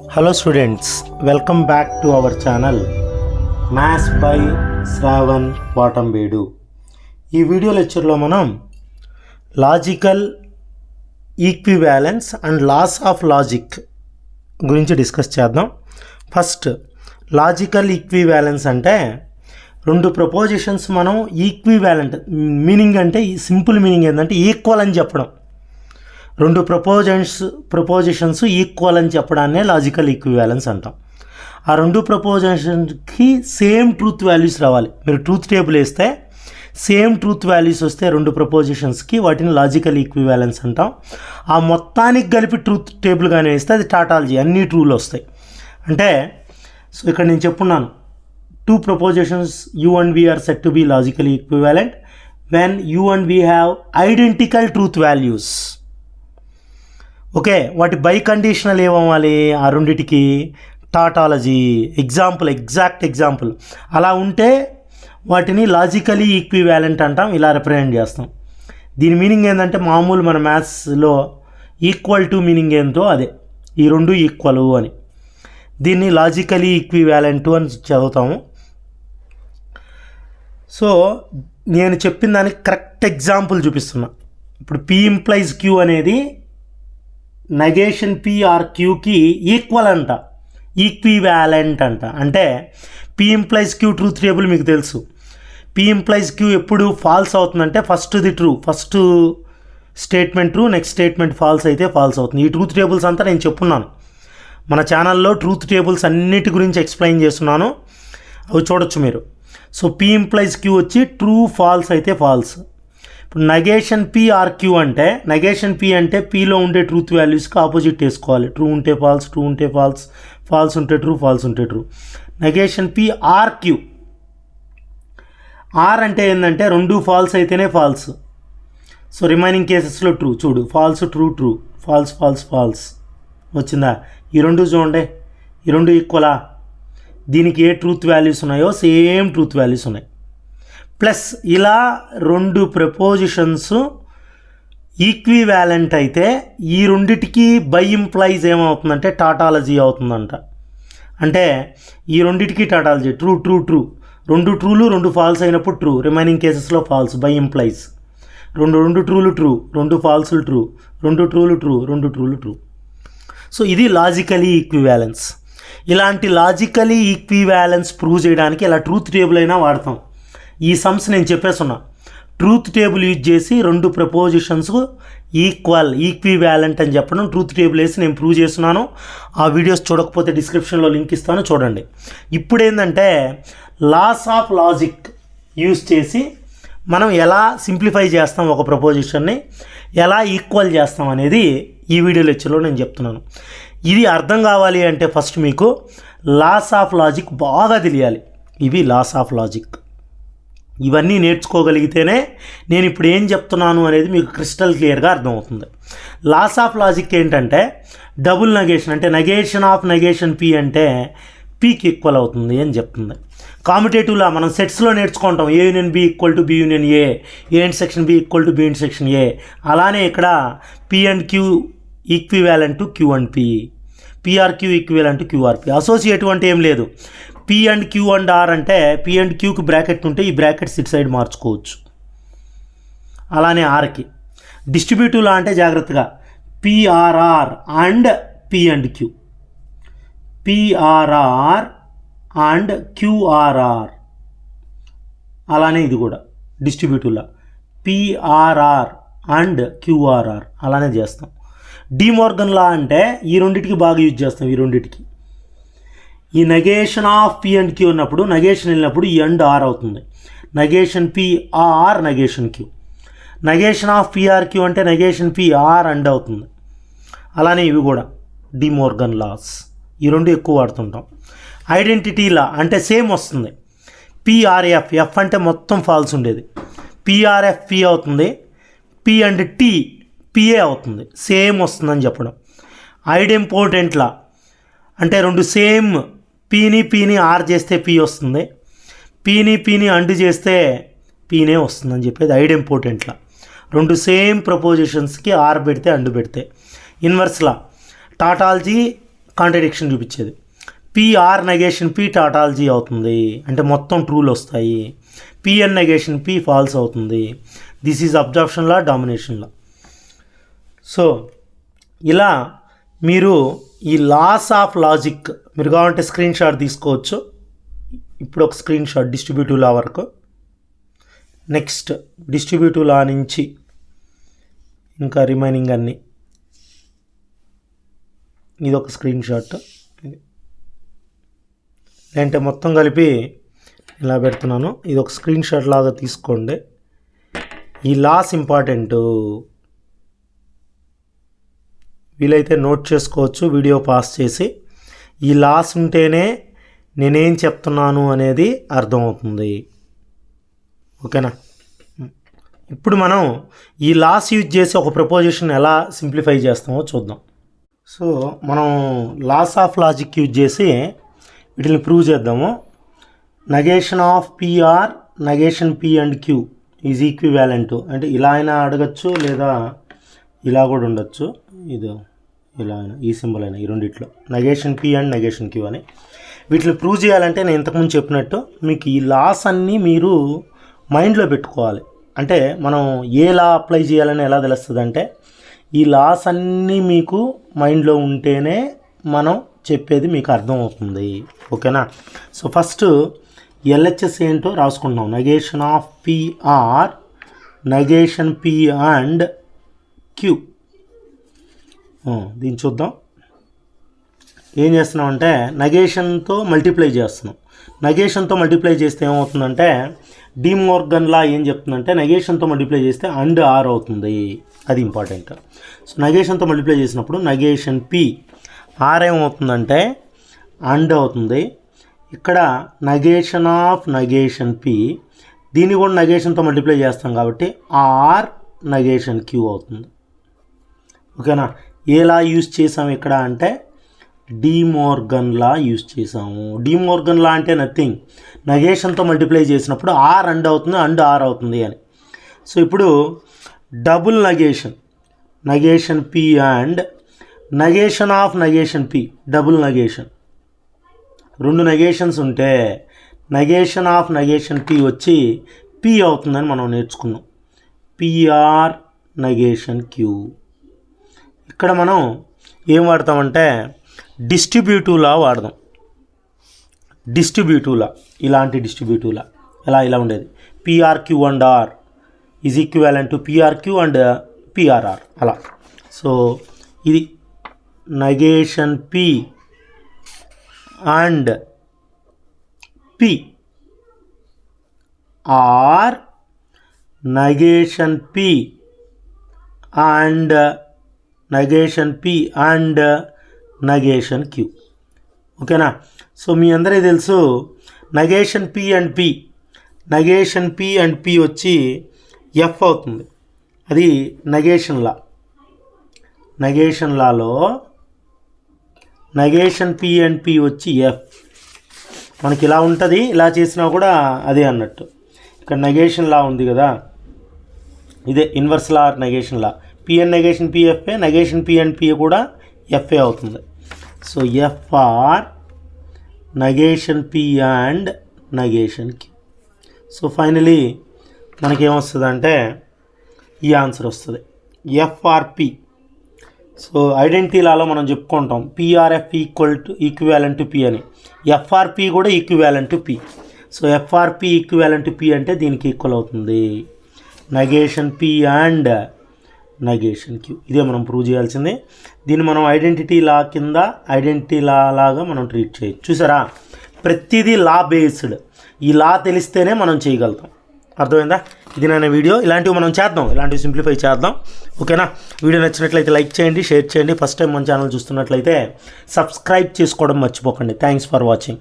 Hello students, welcome back to our channel Maths by Shravan Vatambedu. ఈ video లెక్చర్లో మనం logical equivalence and laws of logic గురించి discuss చేద్దాం. First logical equivalence అంటే రెండు propositions మనం ఈక్వివాలెంట్ మీనింగ్ అంటే సింపుల్ మీనింగ్ ఏంటంటే ఈక్వల్ అని చెప్పడం. రెండు ప్రపోజిషన్స్ ఈక్వల్ అని చెప్పడాన్నే లాజికల్ ఈక్వివాలెన్స్ అంటాం. ఆ రెండు ప్రపోజిషన్స్కి సేమ్ ట్రూత్ వాల్యూస్ రావాలి. మీరు ట్రూత్ టేబుల్ వేస్తే సేమ్ ట్రూత్ వాల్యూస్ వస్తే రెండు ప్రపోజిషన్స్కి వాటిని లాజికల్ ఈక్వివాలెన్స్ అంటాం. ఆ మొత్తానికి కలిపి ట్రూత్ టేబుల్ కానీ వేస్తే అది టాటాలజీ, అన్ని ట్రూలు వస్తాయి. అంటే సో ఇక్కడ నేను చెప్పున్నాను, two propositions u and v are said to be logically equivalent when u and v have identical truth values. Okay, వాటి బై కండిషనల్ ఏమవ్వాలి? ఆ రెండిటికి టాటాలజీ, ఎగ్జాక్ట్ ఎగ్జాంపుల్ అలా ఉంటే వాటిని లాజికలీ ఈక్వివాలెంట్ అంటాం. ఇలా రిప్రజెంట్ చేస్తాం. దీని మీనింగ్ ఏంటంటే మామూలు మన మ్యాథ్స్లో ఈక్వల్ టు మీనింగ్ ఏంటో అదే, ఈ రెండు ఈక్వల్ అని. దీన్ని లాజికలీ ఈక్వివాలెంట్ అని చదువుతాము. సో నేను చెప్పిన దానికి కరెక్ట్ ఎగ్జాంపుల్ చూపిస్తున్నా. ఇప్పుడు పి ఇంప్లైజ్ క్యూ అనేది నెగేషన్ పి ఆర్ క్యూకి ఈక్వల్ అంట, ఈక్వివాలెంట్ అంట. అంటే P implies Q truth table మీకు తెలుసు. పి ఇంప్లైజ్ క్యూ ఎప్పుడు ఫాల్స్ అవుతుందంటే ఫస్ట్ది true, first statement true, next statement false అయితే ఫాల్స్ అవుతుంది. ఈ ట్రూత్ టేబుల్స్ అంతా నేను చెప్పున్నాను మన ఛానల్లో. ట్రూత్ టేబుల్స్ అన్నిటి గురించి ఎక్స్ప్లెయిన్ చేస్తున్నాను, అవి చూడొచ్చు మీరు. సో పి ఇంప్లైజ్ క్యూ వచ్చి ట్రూ ఫాల్స్ అయితే ఫాల్స్. ఇప్పుడు నెగేషన్ పి ఆర్ క్యూ అంటే నెగేషన్ పి అంటే పిలో ఉండే ట్రూత్ వాల్యూస్కి ఆపోజిట్ వేసుకోవాలి. ట్రూ ఉంటే ఫాల్స్, ట్రూ ఉంటే ఫాల్స్, ఫాల్స్ ఉంటే ట్రూ, ఫాల్స్ ఉంటే true. Negation P or Q, or అంటే ఏంటంటే రెండు ఫాల్స్ అయితేనే ఫాల్స్. సో రిమైనింగ్ కేసెస్లో ట్రూ. చూడు, false true true, false false false వచ్చిందా? ఈ రెండు చూడండి, ఈ రెండు ఈక్వలా? దీనికి ఏ ట్రూత్ వాల్యూస్ ఉన్నాయో సేమ్ ట్రూత్ వాల్యూస్ ఉన్నాయి. ప్లస్ ఇలా రెండు ప్రపోజిషన్స్ ఈక్వివాలెంట్ అయితే ఈ రెండిటికి బై ఇంప్లైజ్ ఏమవుతుందంటే టాటాలజీ అవుతుందంట. అంటే ఈ రెండిటికి టాటాలజీ, ట్రూ ట్రూ ట్రూ, రెండు ట్రూలు రెండు ఫాల్స్ అయినప్పుడు ట్రూ, రిమైనింగ్ కేసెస్లో ఫాల్స్, బై ఇంప్లైజ్. రెండు ట్రూలు ట్రూ, రెండు ఫాల్సులు ట్రూ, రెండు ట్రూలు ట్రూ, రెండు ట్రూలు ట్రూ. సో ఇది లాజికలీ ఈక్వివాలెన్స్. ఇలాంటి లాజికలీ ఈక్వివాలెన్స్ ప్రూవ్ చేయడానికి ఇలా ట్రూత్ టేబుల్ అయినా వాడతాం. ఈ సమ్స్ నేను చెప్పేస్తున్నా. ట్రూత్ టేబుల్ యూజ్ చేసి రెండు ప్రపోజిషన్స్ ఈక్వివాలెంట్ అని చెప్పడం ట్రూత్ టేబుల్ వేసి నేను ప్రూవ్ చేస్తున్నాను. ఆ వీడియోస్ చూడకపోతే డిస్క్రిప్షన్లో లింక్ ఇస్తాను, చూడండి. ఇప్పుడు ఏంటంటే లాస్ ఆఫ్ లాజిక్ యూజ్ చేసి మనం ఎలా సింప్లిఫై చేస్తాం ఒక ప్రపోజిషన్ని, ఎలా ఈక్వల్ చేస్తాం అనేది ఈ వీడియో లెక్చర్లో నేను చెప్తున్నాను. ఇది అర్థం కావాలి అంటే ఫస్ట్ మీకు లాస్ ఆఫ్ లాజిక్ బాగా తెలియాలి. ఇవి లాస్ ఆఫ్ లాజిక్. ఇవన్నీ నేర్చుకోగలిగితేనే నేను ఇప్పుడు ఏం చెప్తున్నాను అనేది మీకు క్రిస్టల్ క్లియర్గా అర్థమవుతుంది. లాస్ ఆఫ్ లాజిక్ ఏంటంటే డబుల్ నెగేషన్, అంటే నెగేషన్ ఆఫ్ నెగేషన్ పి అంటే పీకి ఈక్వల్ అవుతుంది అని చెప్తుంది. కాంపిటేటివ్లా మనం సెట్స్లో నేర్చుకుంటాం, A union B equal to B union A, A intersection B equal to B intersection A. అలానే ఇక్కడ P and Q equivalent to Q and P, P or Q equivalent to Q or P. Associative అంటే ఏం లేదు. P and Q and R అంటే P and క్యూకి bracket ఉంటే ఈ brackets ఇటు సైడ్ మార్చుకోవచ్చు. అలానే ఆర్కి. డిస్ట్రిబ్యూటివ్లా అంటే జాగ్రత్తగా P or R and P and Q, P or R and Q or R. అలానే ఇది కూడా డిస్ట్రిబ్యూటివ్లా పిఆర్ఆర్ అండ్ క్యూఆర్ఆర్ అలానే చేస్తాం. డిమోర్గన్ లా అంటే ఈ రెండింటికి బాగా యూజ్ చేస్తాం. ఈ రెండింటికి ఈ negation of P and Q ఉన్నప్పుడు, నెగేషన్ వెళ్ళినప్పుడు ఈ అండ్ ఆర్ అవుతుంది. Negation P or negation Q. Negation of P or Q అంటే నెగేషన్ పి ఆర్ అండ్ అవుతుంది. అలానే ఇవి కూడా డిమోర్గన్ లాస్, ఈ రెండు ఎక్కువ వాడుతుంటాం. ఐడెంటిటీ లా అంటే సేమ్ వస్తుంది. పిఆర్ఎఫ్, ఎఫ్ అంటే మొత్తం ఫాల్స్ ఉండేది, పిఆర్ఎఫ్ పి అవుతుంది. పి అండ్ టీ పిఏ అవుతుంది, సేమ్ వస్తుందని చెప్పడం. ఐడెంపోర్టెంట్ లా అంటే రెండు సేమ్ పీని ఆర్ చేస్తే పి వస్తుంది, పీని అండ్ చేస్తే పీనే వస్తుందని చెప్పేది ఐడెంపోర్టెంట్ లా. రెండు సేమ్ ప్రపోజిషన్స్కి ఆర్ పెడితే అండ్ పెడితే. ఇన్వర్స్ లా టాటాలజీ కాంట్రడిక్షన్ చూపించేది. పిఆర్ నెగేషన్ పి టాటాలజీ అవుతుంది, అంటే మొత్తం ట్రూలు వస్తాయి. పిఎన్ నెగేషన్ పి ఫాల్స్ అవుతుంది. This is absorption law, domination law. So ఇలా మీరు ఈ లాస్ ఆఫ్ లాజిక్ మీరు కావాలంటే స్క్రీన్ షాట్ తీసుకోవచ్చు. ఇప్పుడు ఒక స్క్రీన్ షాట్ డిస్ట్రిబ్యూటివ్ లా వరకు. నెక్స్ట్ డిస్ట్రిబ్యూటివ్ లా నుంచి ఇంకా రిమైనింగ్ అన్నీ. ఇది ఒక స్క్రీన్ షాట్, అంటే మొత్తం కలిపి ఇలా పెడుతున్నాను. ఇది ఒక స్క్రీన్ షాట్ లాగా తీసుకోండి. ఈ లాస్ ఇంపార్టెంట్, వీలైతే నోట్ చేసుకోవచ్చు వీడియో పాస్ చేసి. ఈ లాస్ ఉంటేనే నేనేం చెప్తున్నాను అనేది అర్థమవుతుంది. ఓకేనా? ఇప్పుడు మనం ఈ లాస్ యూజ్ చేసి ఒక ప్రపోజిషన్ ఎలా సింప్లిఫై చేస్తామో చూద్దాం. సో మనం లాస్ ఆఫ్ లాజిక్ యూజ్ చేసి వీటిని ప్రూవ్ చేద్దాము. Negation of P or negation P and Q is equivalent, అంటే ఇలా అయినా అడగచ్చు లేదా ఇలా కూడా ఉండొచ్చు. ఇది ఇలా అయినా, ఈ సింబల్ అయినా, ఈ రెండిట్లో negation P and negation Q అని. వీటిని ప్రూవ్ చేయాలంటే నేను ఇంతకుముందు చెప్పినట్టు మీకు ఈ లాస్ అన్నీ మీరు మైండ్లో పెట్టుకోవాలి. అంటే మనం ఏ లా అప్లై చేయాలని ఎలా తెలుస్తుంది అంటే ఈ లాస్ అన్నీ మీకు మైండ్లో ఉంటేనే మనం చెప్పేది మీకు అర్థమవుతుంది. ఓకేనా? సో ఫస్ట్ ఎల్హెచ్ఎస్ ఏంటో రాసుకుంటున్నాం. Negation of P or negation P and Q. దీన్ని చూద్దాం. ఏం చేస్తున్నాం అంటే నెగేషన్తో మల్టిప్లై చేస్తున్నాం. నెగేషన్తో మల్టిప్లై చేస్తే ఏమవుతుందంటే డి మోర్గన్ లా ఏం చెప్తుందంటే నెగేషన్తో మల్టిప్లై చేస్తే అండ్ ఆర్ అవుతుంది. అది ఇంపార్టెంట్. సో నెగేషన్తో మల్టిప్లై చేసినప్పుడు నెగేషన్ పి ఆర్ ఏమవుతుందంటే అండ్ అవుతుంది. ఇక్కడ నెగేషన్ ఆఫ్ నెగేషన్ పి, దీన్ని కూడా నెగేషన్తో మల్టిప్లై చేస్తాం కాబట్టి ఆర్ నెగేషన్ క్యూ అవుతుంది. ఓకేనా? ఏ లా యూజ్ చేసాము ఇక్కడ అంటే డి మోర్గన్ లా యూజ్ చేసాము. డి మోర్గన్ లా అంటే నథింగ్, నెగేషన్తో మల్టిప్లై చేసినప్పుడు ఆర్ అండ్ అవుతుంది, అండ్ ఆర్ అవుతుంది అని. సో ఇప్పుడు double negation, negation P and negation of negation P, double negation. రెండు నెగేషన్స్ ఉంటే నెగేషన్ ఆఫ్ నెగేషన్ పి వచ్చి పి అవుతుందని మనం నేర్చుకున్నాం. P or negation Q. ఇక్కడ మనం ఏం వాడతామంటే డిస్ట్రిబ్యూటివ్ లా వాడదాం. డిస్ట్రిబ్యూటివ్ లా, ఇలాంటి డిస్ట్రిబ్యూటివ్ లా ఇలా ఉండేది. P or Q and or is equivalent to P or Q and P or R అలా. సో ఇది negation P and P or negation P and negation P and negation Q. ఓకేనా? సో మీ అందరికీ తెలుసు negation P and P, negation P and P వచ్చి F అవుతుంది. అది negation law. Negation లాలో నెగేషన్ పి అండ్ పి వచ్చి ఎఫ్. మనకి ఇలా ఉంటుంది, ఇలా చేసినా కూడా అదే అన్నట్టు. ఇక్కడ నెగేషన్ లా ఉంది కదా, ఇదే inverse law negation law. P and negation పిఎఫ్ఏ, నెగేషన్ పి అండ్ పి కూడా ఎఫ్ఏ అవుతుంది. So F or negation P and negation Q. So finally మనకేమొస్తుందంటే ఈ ఆన్సర్ వస్తుంది ఎఫ్ఆర్పి. సో ఐడెంటిటీ లాలో మనం చెప్పుకుంటాం పిఆర్ఎఫ్ ఈక్వివాలెంట్ టు పి అని. ఎఫ్ఆర్పి కూడా equivalent to P. So F or P equivalent to P అంటే దీనికి ఈక్వల్ అవుతుంది negation P and negation Q. ఇదే మనం ప్రూవ్ చేయాల్సిందే. దీన్ని మనం ఐడెంటిటీ లా కింద ఐడెంటిటీ లా లాగా మనం ట్రీట్ చేయొచ్చు. చూసారా, ప్రతిదీ లా బేస్డ్. ఈ లా తెలిస్తేనే మనం చేయగలుగుతాం. అర్థమైందా? ఇది నా వీడియో. ఇలాంటివి మనం చేద్దాం, ఇలాంటివి సింప్లిఫై చేద్దాం. ఓకేనా? వీడియో నచ్చినట్లయితే లైక్ చేయండి, షేర్ చేయండి. ఫస్ట్ టైం మన ఛానల్ చూస్తున్నట్లయితే సబ్స్క్రైబ్ చేసుకోవడం మర్చిపోకండి. Thanks for watching.